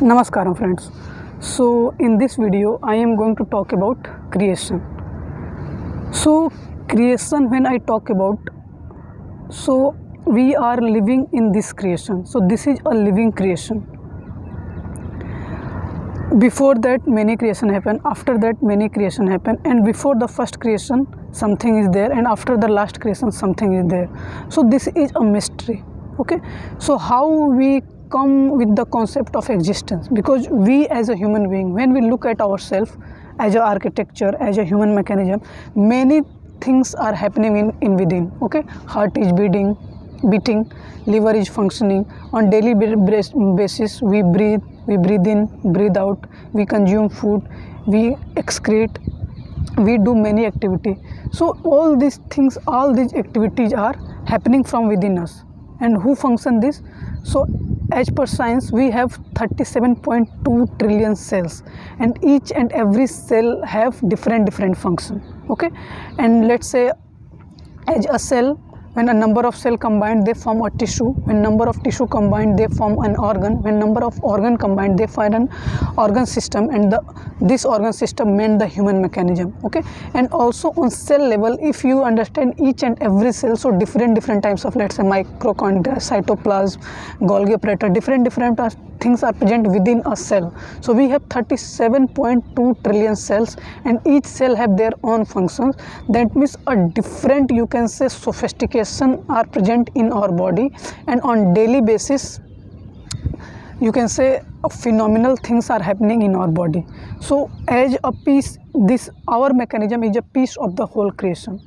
Namaskaram friends. So in this video I am going to talk about creation. So creation, when I talk about, so we are living in this creation. So this is a living creation. Before that many creation happen, after that many creation happen, and before the first creation something is there, and after the last creation something is there. So this is a mystery. Okay, so how we come with the concept of existence? Because we as a human being, when we look at ourselves as a architecture, as a human mechanism, many things are happening in within. Okay, heart is beating, liver is functioning on daily basis. We breathe in, breathe out, we consume food, we excrete, we do many activity. So all these things, all these activities are happening from within us. And who function this? So as per science, we have 37.2 trillion cells, and each and every cell have different function. Okay, and let's say as a cell, when a number of cell combined they form a tissue, when number of tissue combined they form an organ, when number of organ combined they form an organ system, and this organ system meant the human mechanism. Okay, and also on cell level, if you understand each and every cell, so different types of, let's say, mitochondria, cytoplasm, Golgi apparatus, different things are present within a cell. So we have 37.2 trillion cells, and each cell have their own functions. That means a different, you can say, sophistication are present in our body, and on daily basis you can say phenomenal things are happening in our body. So as a piece, this our mechanism is a piece of the whole creation.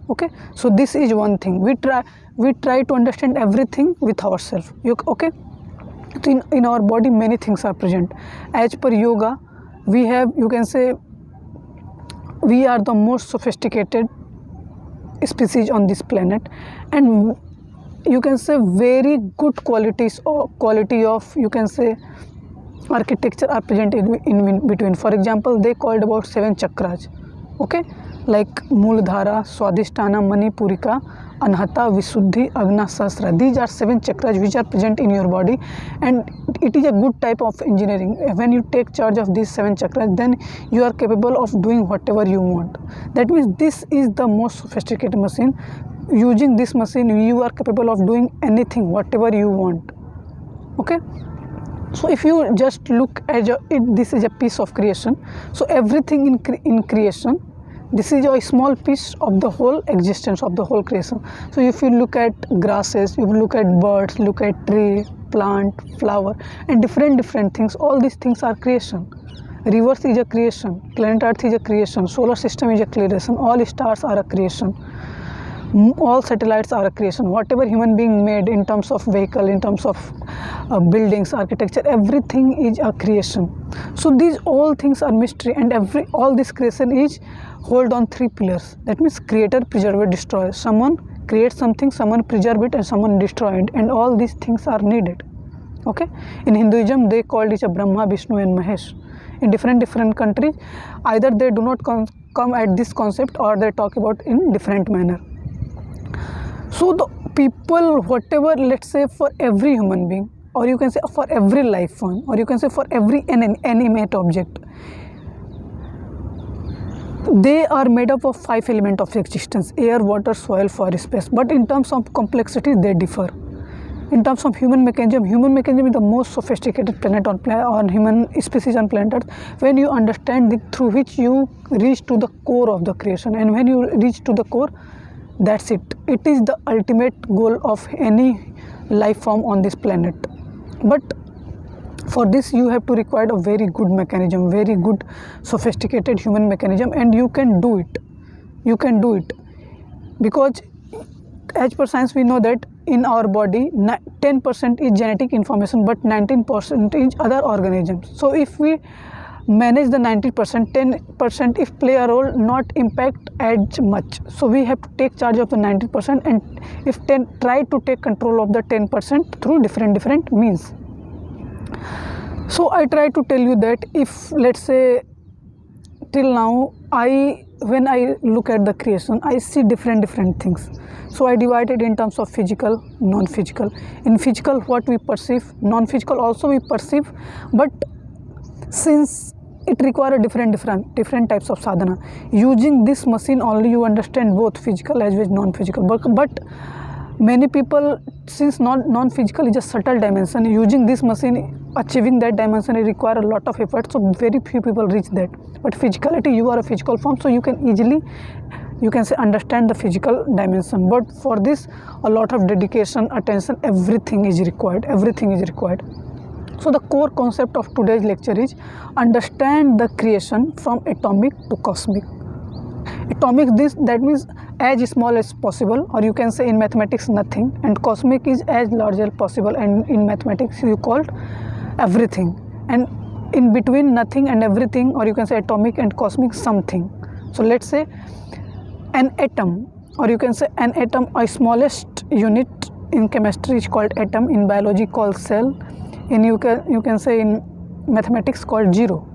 Okay, so this is one thing. We try to understand everything with ourselves. Okay, so in our body many things are present. As per yoga, we have, you can say, we are the most sophisticated species on this planet, and you can say very good qualities or quality of, you can say, architecture are present in between. For example, they called about 7 chakras. Okay, like Mooladhara, Swadhisthana, Manipurika, Anahata, Visuddhi, Agna, Sahasra. These are 7 chakras which are present in your body, and it is a good type of engineering. When you take charge of these 7 chakras, then you are capable of doing whatever you want. That means this is the most sophisticated machine. Using this machine, you are capable of doing anything, whatever you want. Okay, so if you just look at this is a piece of creation. So everything in creation, this is a small piece of the whole existence of the whole creation. So if you look at grasses, you look at birds, look at tree, plant, flower, and different things, all these things are creation. Rivers is a creation, planet Earth is a creation, solar system is a creation, all stars are a creation, all satellites are a creation. Whatever human being made in terms of vehicle, in terms of buildings, architecture, everything is a creation. So these all things are mystery, and all this creation is hold on 3 pillars. That means creator, preserver, destroyer. Someone creates something, someone preserve it, and someone destroy it, and all these things are needed. Okay, in Hinduism they called it a Brahma, Vishnu, and Mahesh. In different countries, either they do not come at this concept, or they talk about in different manner. So the people, whatever, let's say, for every human being, or you can say for every life form, or you can say for every animate object, they are made up of 5 elements of existence: air, water, soil, fire, space. But in terms of complexity, they differ. In terms of human mechanism is the most sophisticated planet on human species on planet Earth. When you understand it, through which you reach to the core of the creation, and when you reach to the core, that's it. It is the ultimate goal of any life form on this planet. But for this you have to require a very good mechanism, very good sophisticated human mechanism, and you can do it. You can do it because as per science we know that in our body 10% is genetic information, but 19% is other organisms. So if we manage the 90%, 10% if play a role, not impact as much. So we have to take charge of the 90%, and if try to take control of the 10% through different means. So I try to tell you that if, let's say, till now I when I look at the creation, I see different things. So I divide it in terms of physical, non-physical. In physical, what we perceive, non-physical also we perceive, but since it requires different types of sadhana, using this machine only you understand both physical as well as non-physical. But many people, since non-physical is a subtle dimension, using this machine, achieving that dimension, it requires a lot of effort, so very few people reach that. But physicality, you are a physical form, so you can easily, you can say, understand the physical dimension. But for this, a lot of dedication, attention, everything is required. So the core concept of today's lecture is understand the creation from atomic to cosmic. Atomic, that means as small as possible, or you can say in mathematics nothing, and cosmic is as large as possible, and in mathematics you called everything, and in between nothing and everything, or you can say atomic and cosmic, something. So let's say an atom, or you can say an atom, a smallest unit in chemistry is called atom, in biology called cell, in you can say in mathematics called zero,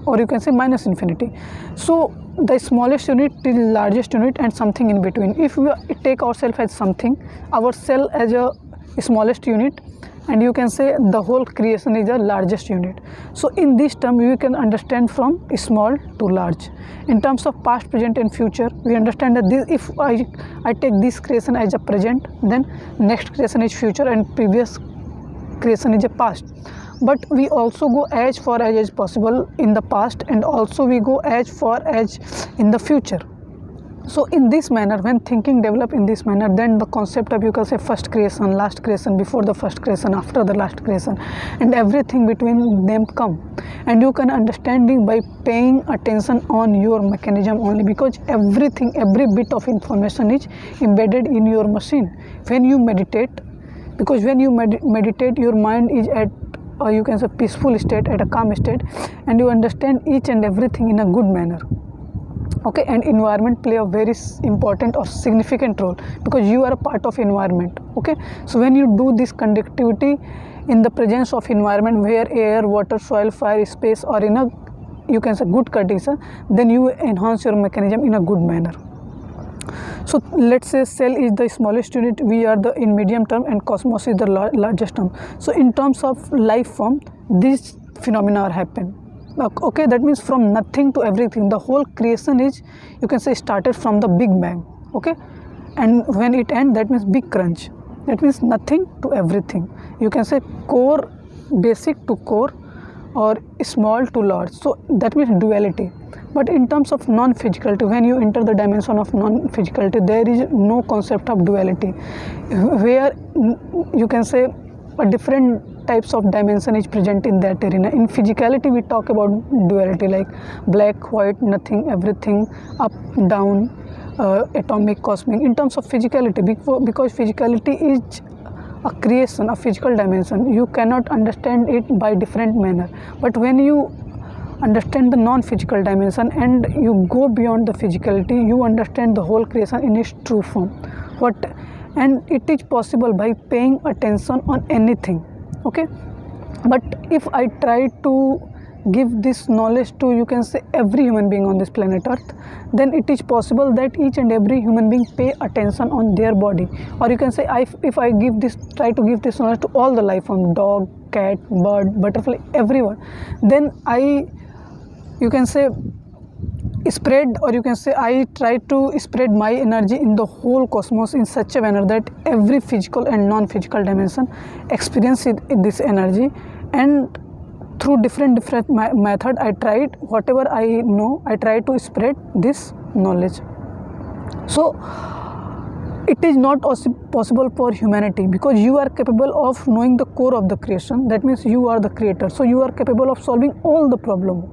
or you can say minus infinity. So the smallest unit till largest unit and something in between. If we take ourselves as something, our cell as a smallest unit, and you can say the whole creation is the largest unit. So in this term you can understand from small to large. In terms of past, present and future, we understand that this, if I take this creation as a present, then next creation is future, and previous creation is a past. But we also go as far as possible in the past, and also we go as far as in the future. So in this manner, when thinking develop in this manner, then the concept of, you can say, first creation, last creation, before the first creation, after the last creation, and everything between them come, and you can understanding by paying attention on your mechanism only, because everything, every bit of information is embedded in your machine. When you meditate, because when you meditate, your mind is at, or you can say, peaceful state, at a calm state, and you understand each and everything in a good manner. Okay, and environment play a very important or significant role, because you are a part of environment. Okay, so when you do this conductivity in the presence of environment, where air, water, soil, fire, space are in a, you can say, good condition, then you enhance your mechanism in a good manner. So let's say cell is the smallest unit, we are the in medium term, and cosmos is the largest term. So in terms of life form, these phenomena are happen. Okay, that means from nothing to everything, the whole creation is, you can say, started from the Big Bang. Okay, and when it ends, that means Big Crunch. That means nothing to everything, you can say core, basic to core, or small to large. So that means duality. But in terms of non-physicality, when you enter the dimension of non-physicality, there is no concept of duality, where you can say a different types of dimension is present in that arena. In physicality, we talk about duality, like black, white, nothing, everything, up, down, atomic, cosmic. In terms of physicality, because physicality is a creation, a physical dimension, you cannot understand it by different manner. But when you understand the non-physical dimension and you go beyond the physicality, you understand the whole creation in its true form. And it is possible by paying attention on anything. Okay, but if I try to give this knowledge to, you can say, every human being on this planet Earth, then it is possible that each and every human being pay attention on their body. Or you can say, if I try to give this knowledge to all the life form, dog, cat, bird, butterfly, everyone, then you can say, spread, or you can say I try to spread my energy in the whole cosmos in such a manner that every physical and non-physical dimension experience this energy, and through different method, I tried whatever I know, I try to spread this knowledge. So it is not possible for humanity, because you are capable of knowing the core of the creation. That means you are the creator, so you are capable of solving all the problem,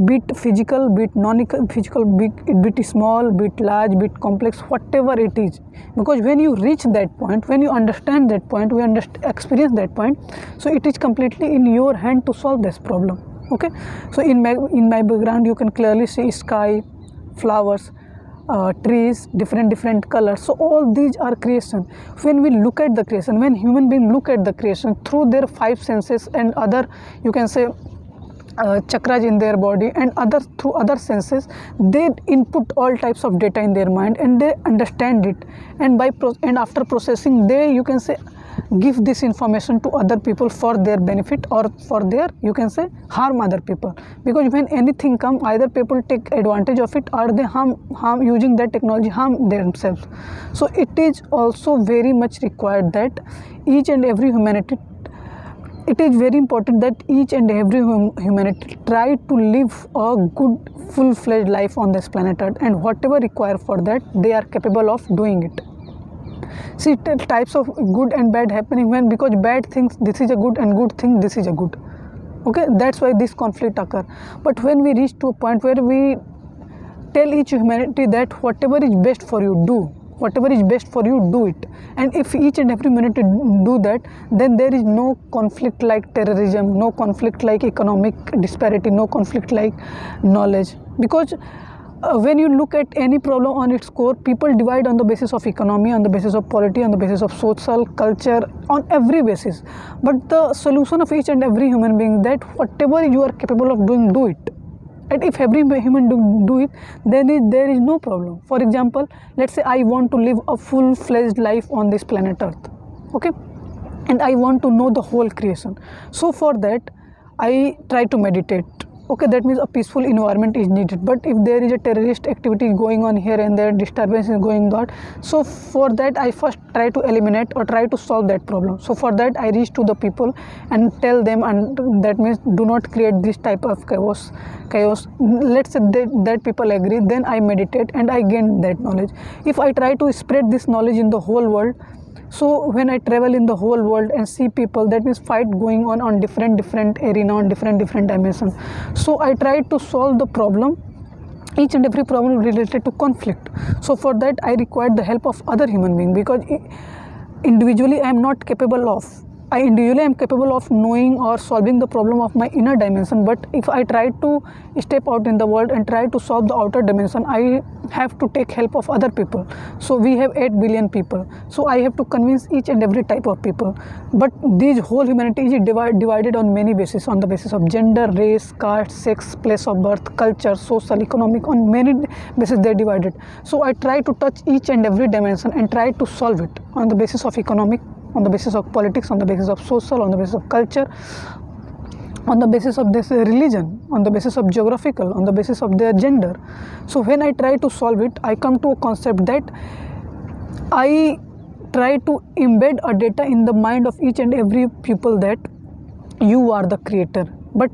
be it physical, be it non-physical, be it small, be it large, be it complex, whatever it is. Because when you reach that point, when you understand that point, we experience that point, so it is completely in your hand to solve this problem. Okay, so in my background you can clearly see sky, flowers, trees, different colors. So all these are creation. When we look at the creation, when human beings look at the creation through their five senses and other, you can say, chakras in their body, and other through other senses they input all types of data in their mind, and they understand it, and and after processing they, you can say, give this information to other people for their benefit or for their, you can say, harm other people. Because when anything come, either people take advantage of it or they harm using that technology, harm themselves. So it is also very much required that each and every humanity, it is very important that each and every humanity try to live a good full-fledged life on this planet Earth, and whatever required for that they are capable of doing it. See, types of good and bad happening when, because bad things this is a good and good thing this is a good, okay, that's why this conflict occur. But when we reach to a point where we tell each humanity that whatever is best for you, do whatever is best for you, do it, and if each and every humanity do that, then there is no conflict like terrorism, no conflict like economic disparity, no conflict like knowledge. Because when you look at any problem on its core, people divide on the basis of economy, on the basis of polity, on the basis of social culture, on every basis. But the solution of each and every human being, that whatever you are capable of doing, do it. And if every human do it, then there is no problem. For example, let's say I want to live a full-fledged life on this planet Earth, okay, and I want to know the whole creation. So for that I try to meditate. Okay, that means a peaceful environment is needed. But if there is a terrorist activity going on here and there, disturbance is going on, so for that I first try to eliminate or try to solve that problem. So for that I reach to the people and tell them, and that means do not create this type of chaos. Let's say that people agree, then I meditate and I gain that knowledge. If I try to spread this knowledge in the whole world, so when I travel in the whole world and see people, that means fight going on different arena, on different dimensions. So I try to solve the problem, each and every problem related to conflict. So for that I require the help of other human being, because individually I am not capable of. I individually am capable of knowing or solving the problem of my inner dimension, but if I try to step out in the world and try to solve the outer dimension, I have to take help of other people. So we have 8 billion people, so I have to convince each and every type of people. But this whole humanity is divided on many bases, on the basis of gender, race, caste, sex, place of birth, culture, social, economic, on many bases they are divided. So I try to touch each and every dimension and try to solve it on the basis of economic, on the basis of politics, on the basis of social, on the basis of culture, on the basis of this religion, on the basis of geographical, on the basis of their gender. So when I try to solve it, I come to a concept that I try to embed a data in the mind of each and every people that you are the creator. But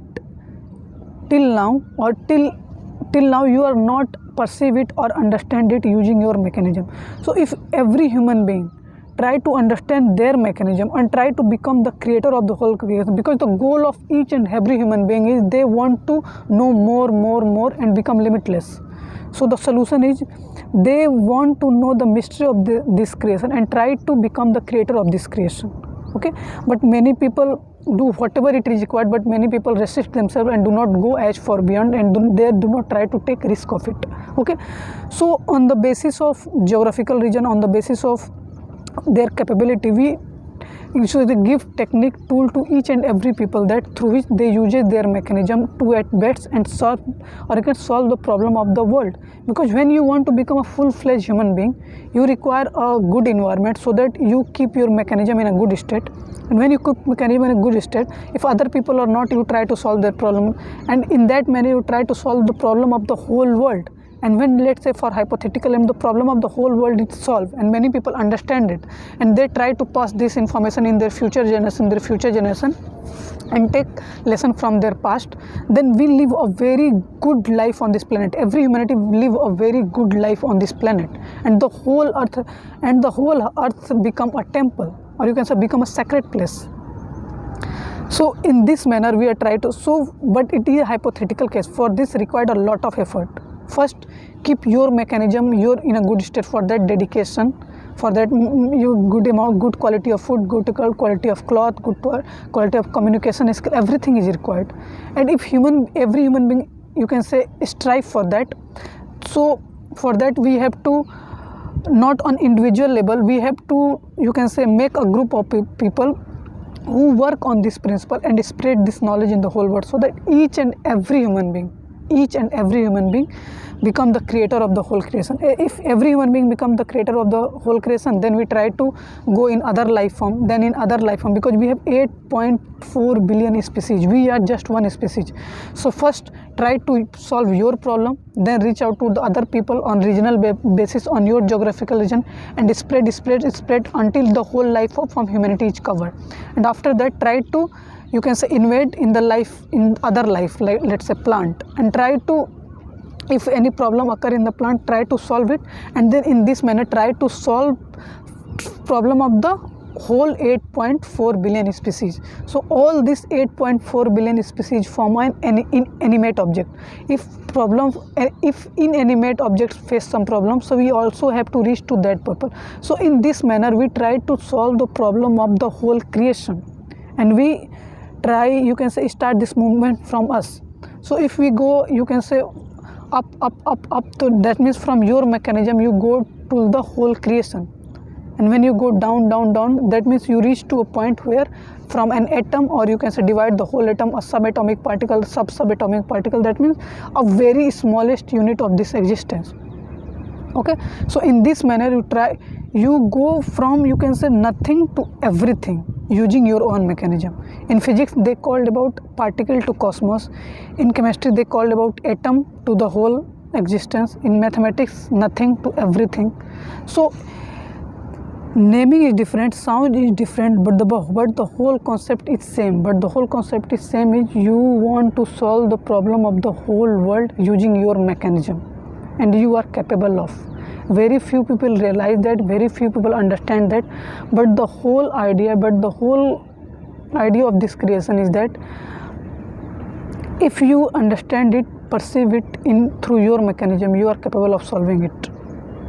till now you are not perceive it or understand it using your mechanism. So if every human being try to understand their mechanism and try to become the creator of the whole creation, because the goal of each and every human being is they want to know more and become limitless. So the solution is they want to know the mystery of this creation and try to become the creator of this creation. Okay, but many people do whatever it is required, but many people resist themselves and do not go as far beyond, and they do not try to take risk of it. Okay, so on the basis of geographical region, on the basis of their capability, we usually give technique tool to each and every people, that through which they use their mechanism to at best and solve the problem of the world. Because when you want to become a full-fledged human being, you require a good environment so that you keep your mechanism in a good state. And when you keep mechanism in a good state, if other people are not, you try to solve their problem, and in that manner you try to solve the problem of the whole world. And when, let's say for hypothetical, and the problem of the whole world is solved and many people understand it, and they try to pass this information in their future generation, and take lesson from their past, then we live a very good life on this planet. Every humanity live a very good life on this planet, and the whole earth become a temple, or you can say become a sacred place. So in this manner we are trying to, but it is a hypothetical case. For this required a lot of effort. First, keep your mechanism, you're in a good state. For that dedication, for that you good quality of food, good quality of cloth, good quality of communication skill, everything is required. And if every human being, you can say, strive for that. So for that we have to, not on individual level, we have to, you can say, make a group of people who work on this principle and spread this knowledge in the whole world, so that each and every human being become the creator of the whole creation. If every human being become the creator of the whole creation, then we try to go in other life form, because we have 8.4 billion species. We are just one species. So first try to solve your problem, then reach out to the other people on regional basis, on your geographical region, and spread until the whole life from humanity is covered. And after that, try to, you can say, invade in the life, in other life, like let's say plant, and try to, if any problem occur in the plant, try to solve it, and then in this manner try to solve problem of the whole 8.4 billion species. So all this 8.4 billion species form an inanimate object. If inanimate objects face some problem, so we also have to reach to that purpose. So in this manner we try to solve the problem of the whole creation, and we try, you can say, start this movement from us. So if we go, you can say, up to, that means from your mechanism you go to the whole creation, and when you go down, that means you reach to a point where from an atom, or you can say divide the whole atom, a subatomic particle, subatomic particle, that means a very smallest unit of this existence. Okay, so in this manner you go from, you can say, nothing to everything using your own mechanism. In physics they called about particle to cosmos, in chemistry they called about atom to the whole existence, in mathematics nothing to everything. So naming is different, sound is different, but the whole concept is same. But the whole concept is same is you want to solve the problem of the whole world using your mechanism, and you are capable of. Very few people realize that, very few people understand that, but the whole idea of this creation is that if you understand it, perceive it through your mechanism, you are capable of solving it.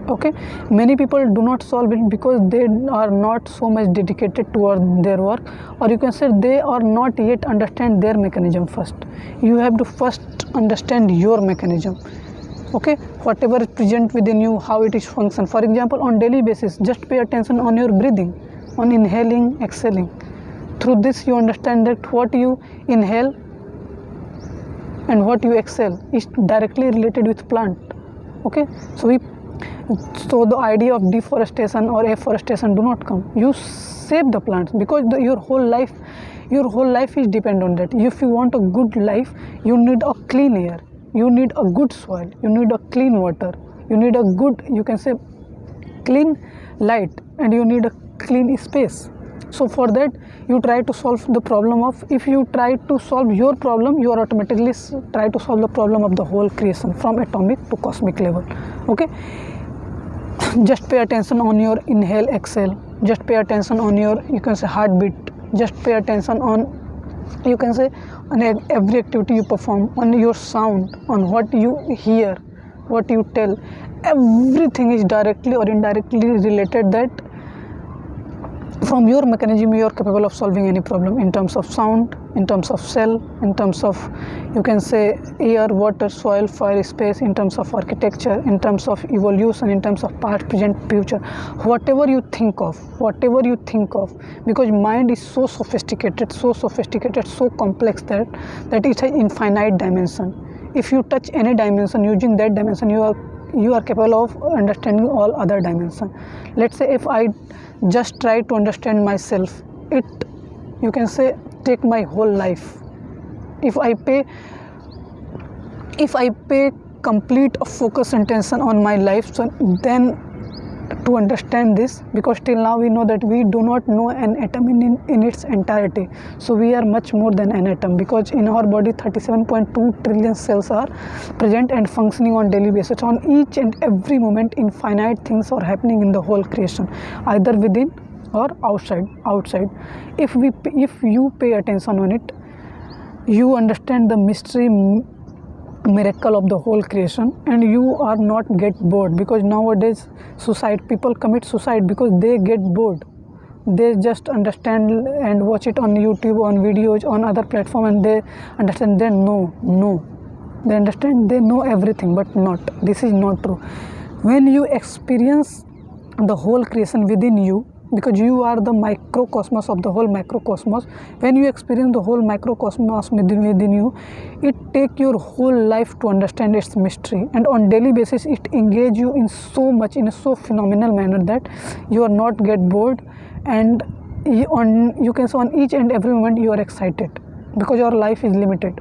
Okay, many people do not solve it because they are not so much dedicated toward their work, or you can say they are not yet understand their mechanism first. You have to first understand your mechanism. Okay, whatever is present within you, how it is function. For example, on daily basis, just pay attention on your breathing, on inhaling, exhaling. Through this you understand that what you inhale and what you exhale is directly related with plant. Okay, so the idea of deforestation or afforestation do not come. You save the plants, because your whole life is depend on that. If you want a good life, you need a clean air, you need a good soil, you need a clean water, you need a good, you can say, clean light, and you need a clean space. So for that you try to solve the problem of, if you try to solve your problem, you are automatically try to solve the problem of the whole creation from atomic to cosmic level. Okay, just pay attention on your inhale, exhale, just pay attention on your, you can say, heartbeat, just pay attention on, you can say, on every activity you perform, on your sound, on what you hear, what you tell. Everything is directly or indirectly related that from your mechanism you are capable of solving any problem, in terms of sound, in terms of cell, in terms of, you can say, air, water, soil, fire, space, in terms of architecture, in terms of evolution, in terms of past, present, future. Whatever you think of, because mind is so sophisticated, so complex that it has infinite dimension. If you touch any dimension, using that dimension you are capable of understanding all other dimensions. Let's say if I just try to understand myself, it, you can say, take my whole life. If I pay complete focus and attention on my life, so then to understand this, because till now we know that we do not know an atom in its entirety. So we are much more than an atom, because in our body 37.2 trillion cells are present and functioning on daily basis. On each and every moment infinite things are happening in the whole creation, either within or outside. If you pay attention on it, you understand the mystery, miracle of the whole creation, and you are not get bored. Because nowadays people commit suicide because they get bored. They just understand and watch it on YouTube, on videos, on other platform, and they understand they know they understand they know everything, but not, this is not true. When you experience the whole creation within you, because you are the microcosmos of the whole macrocosmos. When you experience the whole microcosmos within you, it take your whole life to understand its mystery, and on daily basis it engage you in so much, in a so phenomenal manner that you are not get bored, and you can say on each and every moment you are excited, because your life is limited.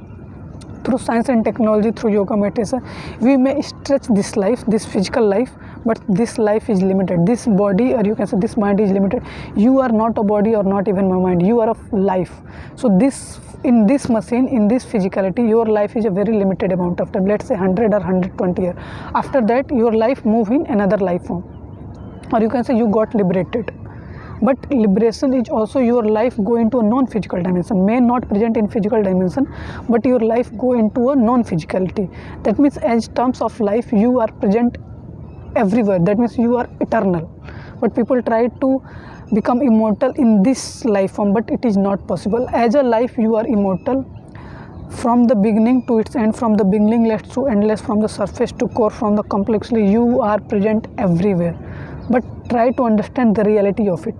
Through science and technology, through yoga meditation, we may stretch this life, this physical life, but this life is limited. This body, or you can say this mind, is limited. You are not a body, or not even my mind. You are a life. So this, in this machine, in this physicality, your life is a very limited amount of time. Let's say 100 or 120 years. After that, your life move in another life form, or you can say you got liberated. But liberation is also your life go into a non-physical dimension, may not present in physical dimension, but your life go into a non-physicality. That means as terms of life, you are present everywhere. That means you are eternal. But people try to become immortal in this life form, but it is not possible. As a life, you are immortal from the beginning to its end, from the beginningless to endless, from the surface to core, from the complexly. You are present everywhere. But try to understand the reality of it.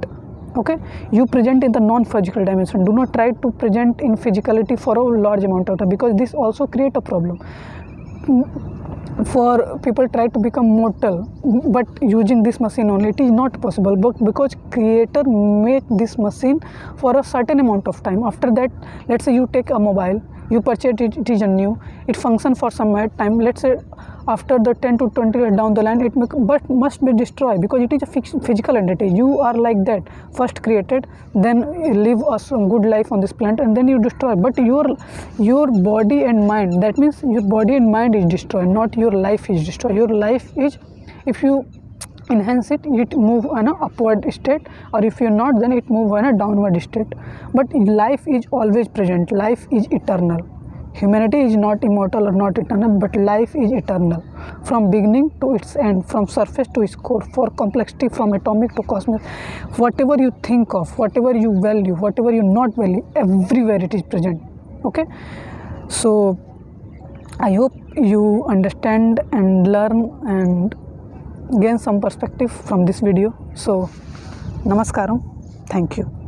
Okay, you present in the non-physical dimension. Do not try to present in physicality for a large amount of time, because this also create a problem. For people try to become mortal, but using this machine only, it is not possible. But because creator make this machine for a certain amount of time. After that, let's say you take a mobile, you purchase it, it is a new, it functions for some time. Let's say after the 10 to 20 years down the line, it must be destroyed, because it is a physical entity. You are like that, first created, then live a good life on this planet, and then you destroy. But your body and mind, that means your body and mind is destroyed, not your life is destroyed. Your life is, if you enhance it, it move on a upward state, or if you're not, then it move on a downward state. But life is always present, life is eternal. Humanity is not immortal or not eternal, but life is eternal, from beginning to its end, from surface to its core, for complexity, from atomic to cosmic. Whatever you think of, whatever you value, whatever you not value, everywhere it is present. Okay, so I hope you understand and learn and gain some perspective from this video. So namaskaram, thank you.